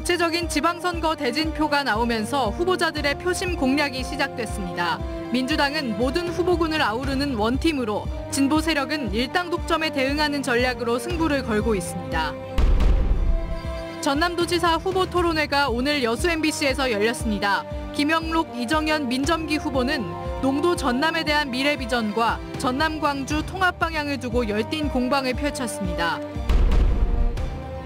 구체적인 지방선거 대진표가 나오면서 후보자들의 표심 공략이 시작됐습니다. 민주당은 모든 후보군을 아우르는 원팀으로, 진보 세력은 일당 독점에 대응하는 전략으로 승부를 걸고 있습니다. 전남도지사 후보 토론회가 오늘 여수 MBC에서 열렸습니다. 김영록, 이정현, 민점기 후보는 농도 전남에 대한 미래 비전과 전남 광주 통합 방향을 두고 열띤 공방을 펼쳤습니다.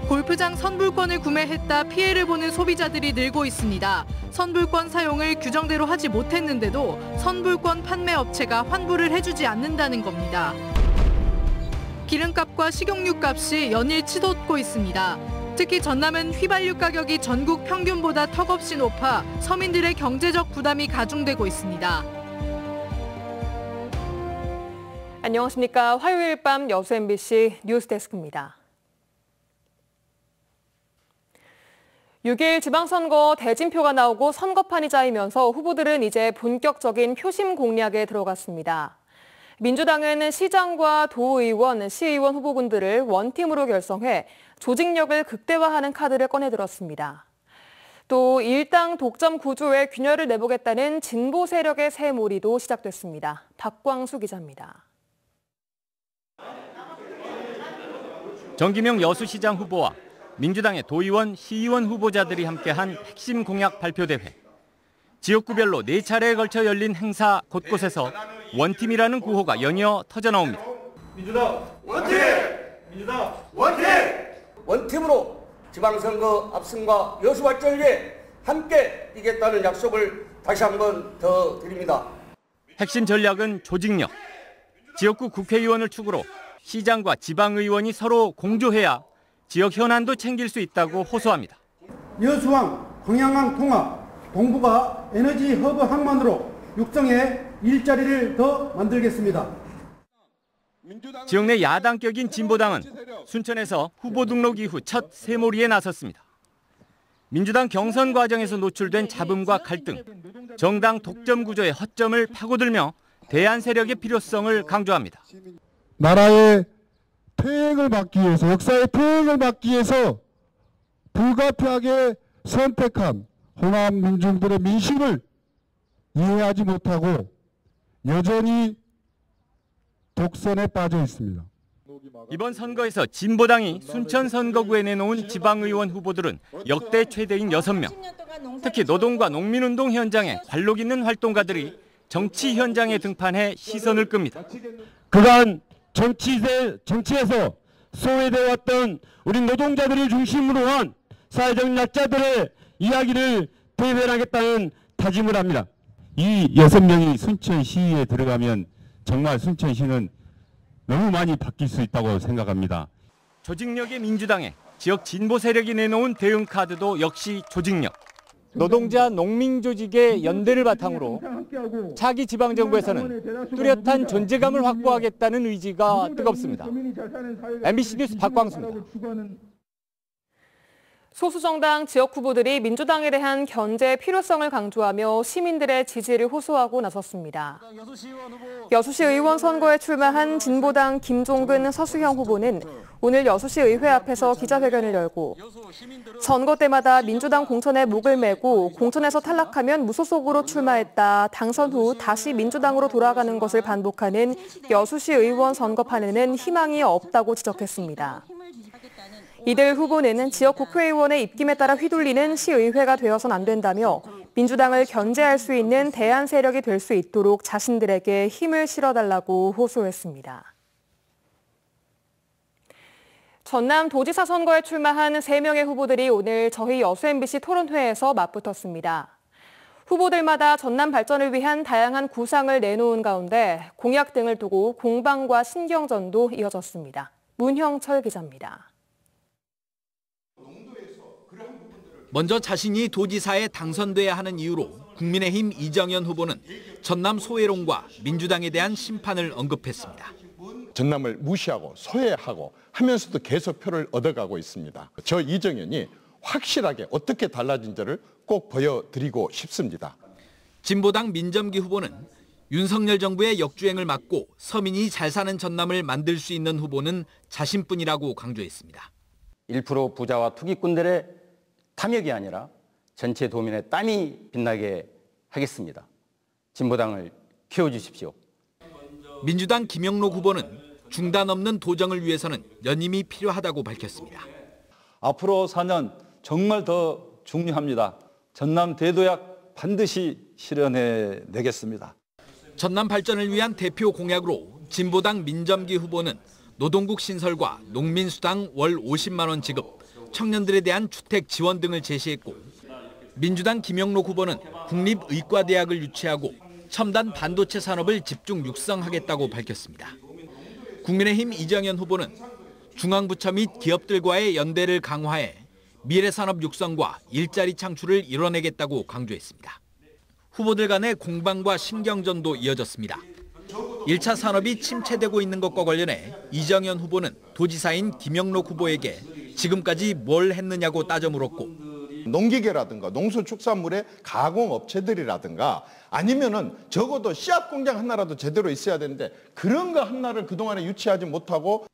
골프장 선불권을 구매했다 피해를 보는 소비자들이 늘고 있습니다. 선불권 사용을 규정대로 하지 못했는데도 선불권 판매 업체가 환불을 해주지 않는다는 겁니다. 기름값과 식용유값이 연일 치솟고 있습니다. 특히 전남은 휘발유 가격이 전국 평균보다 턱없이 높아 서민들의 경제적 부담이 가중되고 있습니다. 안녕하십니까. 화요일 밤 여수 MBC 뉴스데스크입니다. 6일 지방선거 대진표가 나오고 선거판이 짜이면서 후보들은 이제 본격적인 표심 공략에 들어갔습니다. 민주당은 시장과 도의원, 시의원 후보군들을 원팀으로 결성해 조직력을 극대화하는 카드를 꺼내들었습니다. 또 일당 독점 구조에 균열을 내보겠다는 진보 세력의 새몰이도 시작됐습니다. 박광수 기자입니다. 정기명 여수시장 후보와 민주당의 도의원, 시의원 후보자들이 함께한 핵심 공약 발표대회. 지역구별로 4차례에 걸쳐 열린 행사 곳곳에서 원팀이라는 구호가 연이어 터져나옵니다. 민주당 원팀! 민주당 원팀! 원팀으로 지방선거 압승과 여수 발전을 위해 함께 이겠다는 약속을 다시 한번 더 드립니다. 핵심 전략은 조직력. 지역구 국회의원을 축으로 시장과 지방의원이 서로 공조해야 지역 현안도 챙길 수 있다고 호소합니다. 여수왕, 광양왕 통합, 동북아 에너지 허브 항만으로 육성해 일자리를 더 만들겠습니다. 지역 내 야당격인 진보당은 순천에서 후보 등록 이후 첫 새몰이에 나섰습니다. 민주당 경선 과정에서 노출된 잡음과 갈등, 정당 독점 구조의 허점을 파고들며 대안 세력의 필요성을 강조합니다. 나라의 퇴행을 막기 위해서, 역사의 퇴행을 막기 위해서 불가피하게 선택한 호남 민중들의 민심을 이해하지 못하고 여전히 독선에 빠져 있습니다. 이번 선거에서 진보당이 순천 선거구에 내놓은 지방의원 후보들은 역대 최대인 6명. 특히 노동과 농민운동 현장에 관록 있는 활동가들이 정치 현장에 등판해 시선을 끕니다. 그간 정치에서 소외되어 왔던 우리 노동자들을 중심으로 한 사회적 약자들의 이야기를 대변하겠다는 다짐을 합니다. 이 6명이 순천시에 들어가면 정말 순천시는 너무 많이 바뀔 수 있다고 생각합니다. 조직력의 민주당에 지역 진보 세력이 내놓은 대응 카드도 역시 조직력. 노동자 농민 조직의 연대를 바탕으로 차기 지방정부에서는 뚜렷한 존재감을 확보하겠다는 의지가 뜨겁습니다. MBC 뉴스 박광수입니다. 소수정당 지역 후보들이 민주당에 대한 견제 필요성을 강조하며 시민들의 지지를 호소하고 나섰습니다. 여수시 의원 선거에 출마한 진보당 김종근, 서수형 후보는 오늘 여수시 의회 앞에서 기자회견을 열고 선거 때마다 민주당 공천에 목을 매고 공천에서 탈락하면 무소속으로 출마했다, 당선 후 다시 민주당으로 돌아가는 것을 반복하는 여수시 의원 선거판에는 희망이 없다고 지적했습니다. 이들 후보는 지역 국회의원의 입김에 따라 휘둘리는 시의회가 되어선 안 된다며 민주당을 견제할 수 있는 대안 세력이 될 수 있도록 자신들에게 힘을 실어달라고 호소했습니다. 전남 도지사 선거에 출마한 3명의 후보들이 오늘 저희 여수 MBC 토론회에서 맞붙었습니다. 후보들마다 전남 발전을 위한 다양한 구상을 내놓은 가운데 공약 등을 두고 공방과 신경전도 이어졌습니다. 문형철 기자입니다. 먼저 자신이 도지사에 당선돼야 하는 이유로 국민의힘 이정현 후보는 전남 소외론과 민주당에 대한 심판을 언급했습니다. 전남을 무시하고 소외하고 하면서도 계속 표를 얻어가고 있습니다. 저 이정현이 확실하게 어떻게 달라진지를 꼭 보여드리고 싶습니다. 진보당 민점기 후보는 윤석열 정부의 역주행을 막고 서민이 잘 사는 전남을 만들 수 있는 후보는 자신뿐이라고 강조했습니다. 1% 부자와 투기꾼들의 탐욕이 아니라 전체 도민의 땀이 빛나게 하겠습니다. 진보당을 키워주십시오. 민주당 김영록 후보는 중단 없는 도정을 위해서는 연임이 필요하다고 밝혔습니다. 앞으로 4년 정말 더 중요합니다. 전남 대도약 반드시 실현해내겠습니다. 전남 발전을 위한 대표 공약으로 진보당 민점기 후보는 노동국 신설과 농민수당 월 50만 원 지급, 청년들에 대한 주택 지원 등을 제시했고, 민주당 김영록 후보는 국립의과대학을 유치하고 첨단 반도체 산업을 집중 육성하겠다고 밝혔습니다. 국민의힘 이정현 후보는 중앙부처 및 기업들과의 연대를 강화해 미래산업 육성과 일자리 창출을 이뤄내겠다고 강조했습니다. 후보들 간의 공방과 신경전도 이어졌습니다. 1차 산업이 침체되고 있는 것과 관련해 이정현 후보는 도지사인 김영록 후보에게 지금까지 뭘 했느냐고 따져 물었고, 농기계라든가 농수축산물의 가공업체들이라든가 아니면은 적어도 씨앗 공장 하나라도 제대로 있어야 되는데 그런 거 하나를 그동안에 유치하지 못하고.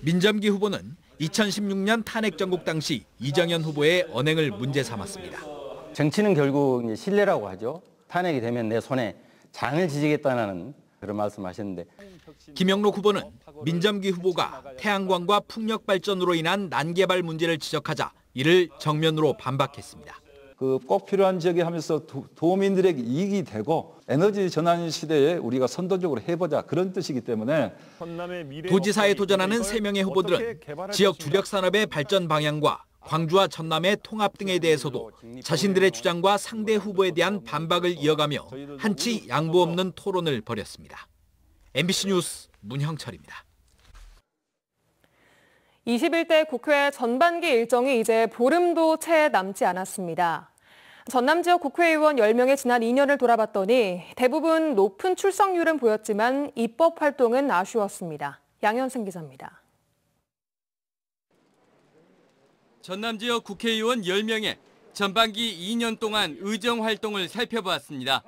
민점기 후보는 2016년 탄핵 정국 당시 이정현 후보의 언행을 문제 삼았습니다. 정치는 결국 신뢰라고 하죠. 탄핵이 되면 내 손에 장을 지지겠다는 그런 말씀하셨는데, 김영록 후보는 민점기 후보가 태양광과 풍력 발전으로 인한 난개발 문제를 지적하자 이를 정면으로 반박했습니다. 꼭 필요한 지역에 하면서 도민들에게 이익이 되고 에너지 전환 시대에 우리가 선도적으로 해보자, 그런 뜻이기 때문에. 도지사에 도전하는 3명의 후보들은 지역 주력 산업의 발전 방향과 광주와 전남의 통합 등에 대해서도 자신들의 주장과 상대 후보에 대한 반박을 이어가며 한치 양보 없는 토론을 벌였습니다. MBC 뉴스 문형철입니다. 21대 국회 전반기 일정이 이제 보름도 채 남지 않았습니다. 전남 지역 국회의원 10명의 지난 2년을 돌아봤더니 대부분 높은 출석률은 보였지만 입법 활동은 아쉬웠습니다. 양현승 기자입니다. 전남 지역 국회의원 10명의 전반기 2년 동안 의정 활동을 살펴보았습니다.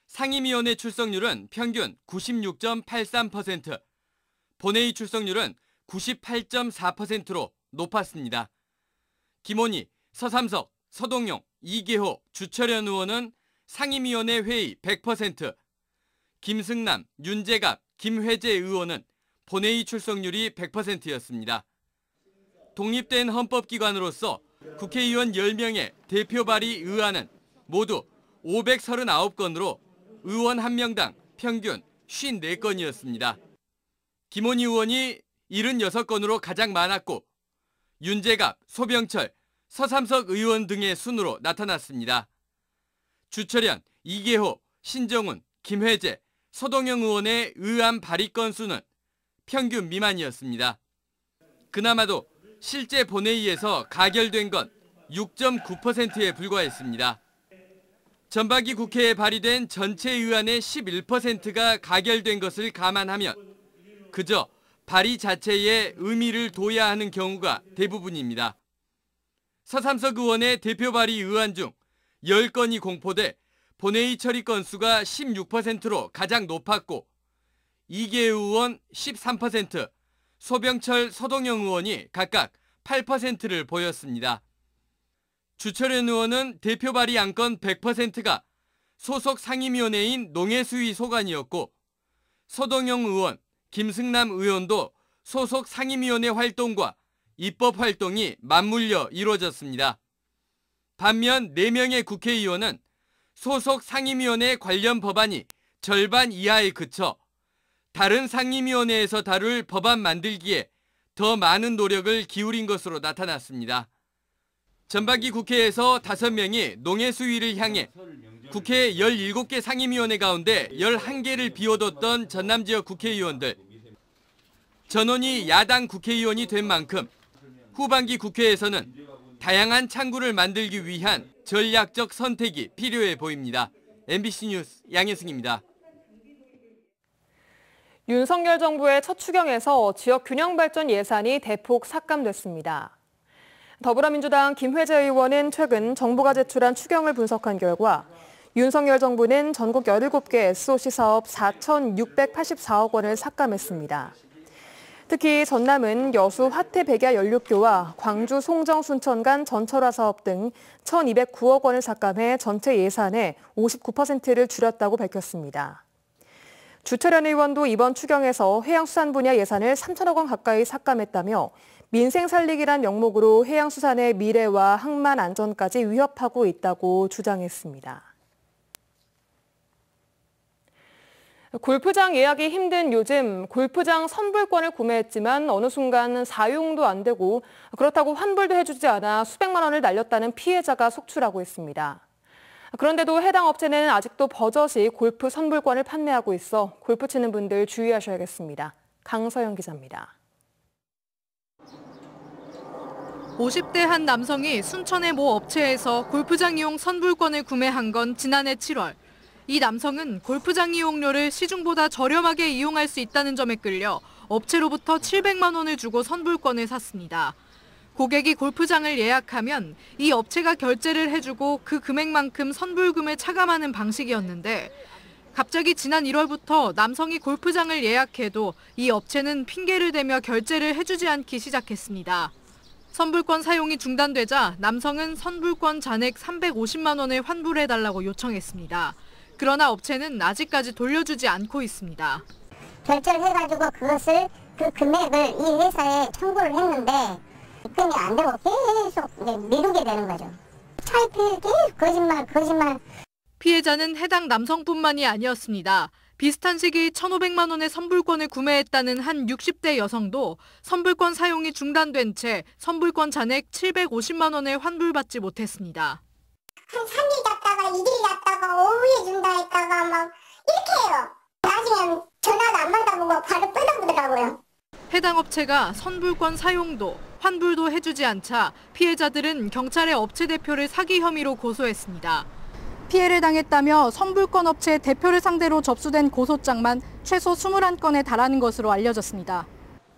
상임위원회 출석률은 평균 96.83%, 본회의 출석률은 98.4%로 높았습니다. 김원희, 서삼석, 서동용, 이계호, 주철현 의원은 상임위원회 회의 100%, 김승남, 윤재갑, 김회재 의원은 본회의 출석률이 100%였습니다. 독립된 헌법기관으로서 국회의원 10명의 대표 발의 의안은 모두 539건으로 의원 1명당 평균 54건이었습니다. 김원희 의원이 76건으로 가장 많았고 윤재갑, 소병철, 서삼석 의원 등의 순으로 나타났습니다. 주철현, 이계호, 신정훈, 김회재, 서동영 의원의 의안 발의 건수는 평균 미만이었습니다. 그나마도 실제 본회의에서 가결된 건 6.9%에 불과했습니다. 전반기 국회에 발의된 전체 의안의 11%가 가결된 것을 감안하면 그저 발의 자체에 의미를 둬야 하는 경우가 대부분입니다. 서삼석 의원의 대표 발의 의안 중 10건이 공포돼 본회의 처리 건수가 16%로 가장 높았고 이계우 의원 13%, 소병철, 서동영 의원이 각각 8%를 보였습니다. 주철현 의원은 대표 발의 안건 100%가 소속 상임위원회인 농해수위 소관이었고 서동영 의원, 김승남 의원도 소속 상임위원회 활동과 입법 활동이 맞물려 이루어졌습니다. 반면 4명의 국회의원은 소속 상임위원회 관련 법안이 절반 이하에 그쳐 다른 상임위원회에서 다룰 법안 만들기에 더 많은 노력을 기울인 것으로 나타났습니다. 전반기 국회에서 5명이 농해수위를 향해 국회 17개 상임위원회 가운데 11개를 비워뒀던 전남 지역 국회의원들. 전원이 야당 국회의원이 된 만큼 후반기 국회에서는 다양한 창구를 만들기 위한 전략적 선택이 필요해 보입니다. MBC 뉴스 양혜승입니다. 윤석열 정부의 첫 추경에서 지역 균형 발전 예산이 대폭 삭감됐습니다. 더불어민주당 김회재 의원은 최근 정부가 제출한 추경을 분석한 결과 윤석열 정부는 전국 17개 SOC 사업 4,684억 원을 삭감했습니다. 특히 전남은 여수 화태백야 연륙교와 광주 송정 순천 간 전철화 사업 등 1,209억 원을 삭감해 전체 예산의 59%를 줄였다고 밝혔습니다. 주철현 의원도 이번 추경에서 해양수산 분야 예산을 3천억 원 가까이 삭감했다며 민생 살리기란 명목으로 해양수산의 미래와 항만 안전까지 위협하고 있다고 주장했습니다. 골프장 예약이 힘든 요즘 골프장 선불권을 구매했지만 어느 순간 사용도 안 되고 그렇다고 환불도 해주지 않아 수백만 원을 날렸다는 피해자가 속출하고 있습니다. 그런데도 해당 업체는 아직도 버젓이 골프 선불권을 판매하고 있어 골프 치는 분들 주의하셔야겠습니다. 강서영 기자입니다. 50대 한 남성이 순천의 모 업체에서 골프장 이용 선불권을 구매한 건 지난해 7월. 이 남성은 골프장 이용료를 시중보다 저렴하게 이용할 수 있다는 점에 끌려 업체로부터 700만 원을 주고 선불권을 샀습니다. 고객이 골프장을 예약하면 이 업체가 결제를 해주고 그 금액만큼 선불금을 차감하는 방식이었는데 갑자기 지난 1월부터 남성이 골프장을 예약해도 이 업체는 핑계를 대며 결제를 해주지 않기 시작했습니다. 선불권 사용이 중단되자 남성은 선불권 잔액 350만 원을 환불해달라고 요청했습니다. 그러나 업체는 아직까지 돌려주지 않고 있습니다. 결제를 해가지고 그 금액을 이 회사에 청구를 했는데 입금이 안 되고 계속 미루게 되는 거죠. 차입해 계속 거짓말. 피해자는 해당 남성뿐만이 아니었습니다. 비슷한 시기 1,500만 원의 선불권을 구매했다는 한 60대 여성도 선불권 사용이 중단된 채 선불권 잔액 750만 원을 환불받지 못했습니다. 한 3일 갔다가 2일 갔다가 오후에 준다 했다가 막 이렇게 해요. 나중에 전화도 안 받아보고 바로 끊어보더라고요. 해당 업체가 선불권 사용도 환불도 해주지 않자 피해자들은 경찰에 업체 대표를 사기 혐의로 고소했습니다. 피해를 당했다며 선불권 업체 대표를 상대로 접수된 고소장만 최소 21건에 달하는 것으로 알려졌습니다.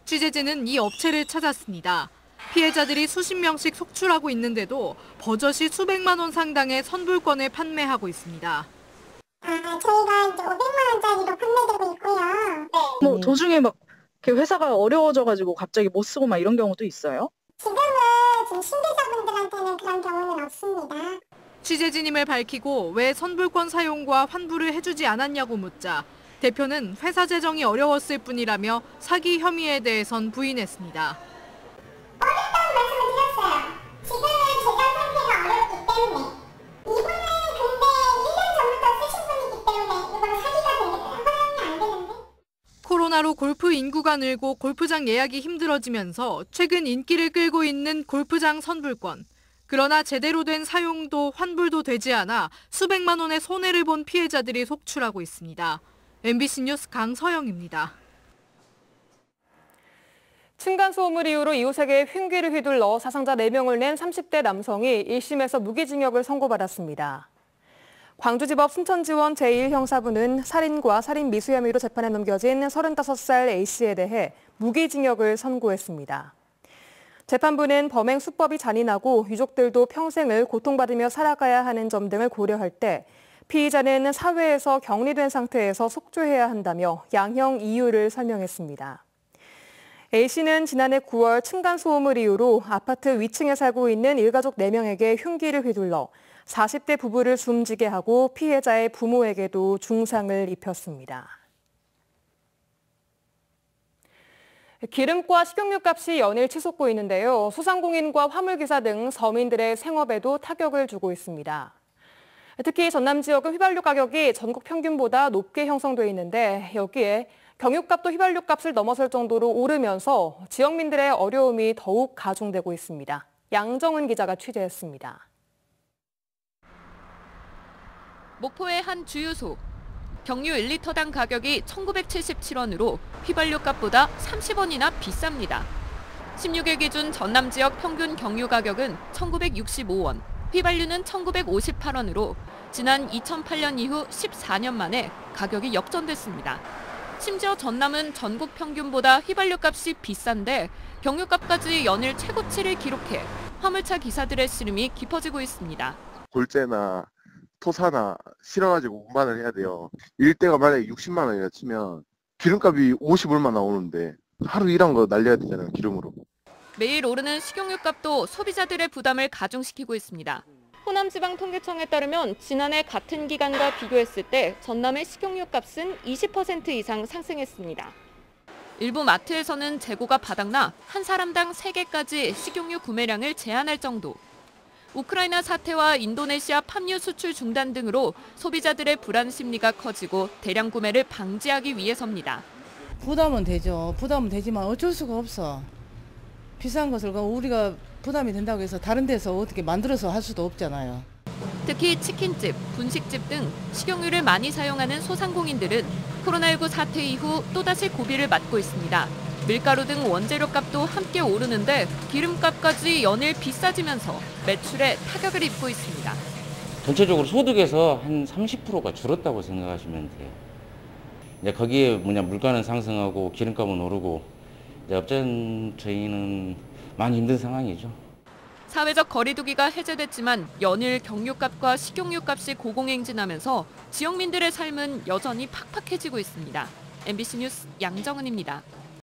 취재진은 이 업체를 찾았습니다. 피해자들이 수십 명씩 속출하고 있는데도 버젓이 수백만 원 상당의 선불권을 판매하고 있습니다. 저희가 이제 500만 원짜리로 판매되고 있고요. 도중에 막 회사가 어려워져가지고 갑자기 못 쓰고 막 이런 경우도 있어요? 지금 신계자분들한테는 그런 경우는 없습니다. 취재진임을 밝히고 왜 선불권 사용과 환불을 해주지 않았냐고 묻자 대표는 회사 재정이 어려웠을 뿐이라며 사기 혐의에 대해선 부인했습니다. 어렵다는 말씀을 드렸어요. 지금은 재정 상태가 어렵기 때문에 이분은 근데 1년 전부터 쓰신 분이기 때문에 이건 사기가 되겠다. 허용이 안 되는데. 코로나로 골프 인구가 늘고 골프장 예약이 힘들어지면서 최근 인기를 끌고 있는 골프장 선불권. 그러나 제대로 된 사용도 환불도 되지 않아 수백만 원의 손해를 본 피해자들이 속출하고 있습니다. MBC 뉴스 강서영입니다. 층간소음을 이유로 이웃에게 흉기를 휘둘러 사상자 4명을 낸 30대 남성이 1심에서 무기징역을 선고받았습니다. 광주지법 순천지원 제1형사부는 살인과 살인 미수 혐의로 재판에 넘겨진 35살 A씨에 대해 무기징역을 선고했습니다. 재판부는 범행 수법이 잔인하고 유족들도 평생을 고통받으며 살아가야 하는 점 등을 고려할 때 피의자는 사회에서 격리된 상태에서 속죄해야 한다며 양형 이유를 설명했습니다. A씨는 지난해 9월 층간소음을 이유로 아파트 위층에 살고 있는 일가족 4명에게 흉기를 휘둘러 40대 부부를 숨지게 하고 피해자의 부모에게도 중상을 입혔습니다. 기름과 식용유 값이 연일 치솟고 있는데요. 소상공인과 화물기사 등 서민들의 생업에도 타격을 주고 있습니다. 특히 전남 지역은 휘발유 가격이 전국 평균보다 높게 형성돼 있는데 여기에 경유값도 휘발유 값을 넘어설 정도로 오르면서 지역민들의 어려움이 더욱 가중되고 있습니다. 양정은 기자가 취재했습니다. 목포의 한 주유소. 경유 1리터당 가격이 1,977원으로 휘발유 값보다 30원이나 비쌉니다. 16일 기준 전남 지역 평균 경유 가격은 1,965원, 휘발유는 1,958원으로 지난 2008년 이후 14년 만에 가격이 역전됐습니다. 심지어 전남은 전국 평균보다 휘발유 값이 비싼데 경유 값까지 연일 최고치를 기록해 화물차 기사들의 시름이 깊어지고 있습니다. 골재나 토사나 실어가지고 운반을 해야 돼요. 일대가 만약에 60만 원이라 치면 기름값이 50얼마 나오는데 하루 일한 거 날려야 되잖아요, 기름으로. 매일 오르는 식용유값도 소비자들의 부담을 가중시키고 있습니다. 호남지방통계청에 따르면 지난해 같은 기간과 비교했을 때 전남의 식용유값은 20% 이상 상승했습니다. 일부 마트에서는 재고가 바닥나 한 사람당 3개까지 식용유 구매량을 제한할 정도. 우크라이나 사태와 인도네시아 팜유 수출 중단 등으로 소비자들의 불안 심리가 커지고 대량 구매를 방지하기 위해서입니다. 부담은 되죠. 부담은 되지만 어쩔 수가 없어. 비싼 것을 우리가 부담이 된다고 해서 다른 데서 어떻게 만들어서 할 수도 없잖아요. 특히 치킨집, 분식집 등 식용유를 많이 사용하는 소상공인들은 코로나19 사태 이후 또다시 고비를 맞고 있습니다. 밀가루 등 원재료 값도 함께 오르는데 기름값까지 연일 비싸지면서 매출에 타격을 입고 있습니다. 전체적으로 소득에서 한 30%가 줄었다고 생각하시면 돼요. 이제 거기에 물가는 상승하고 기름값은 오르고 저희는 많이 힘든 상황이죠. 사회적 거리두기가 해제됐지만 연일 경유값과 식용유값이 고공행진하면서 지역민들의 삶은 여전히 팍팍해지고 있습니다. MBC 뉴스 양정은입니다.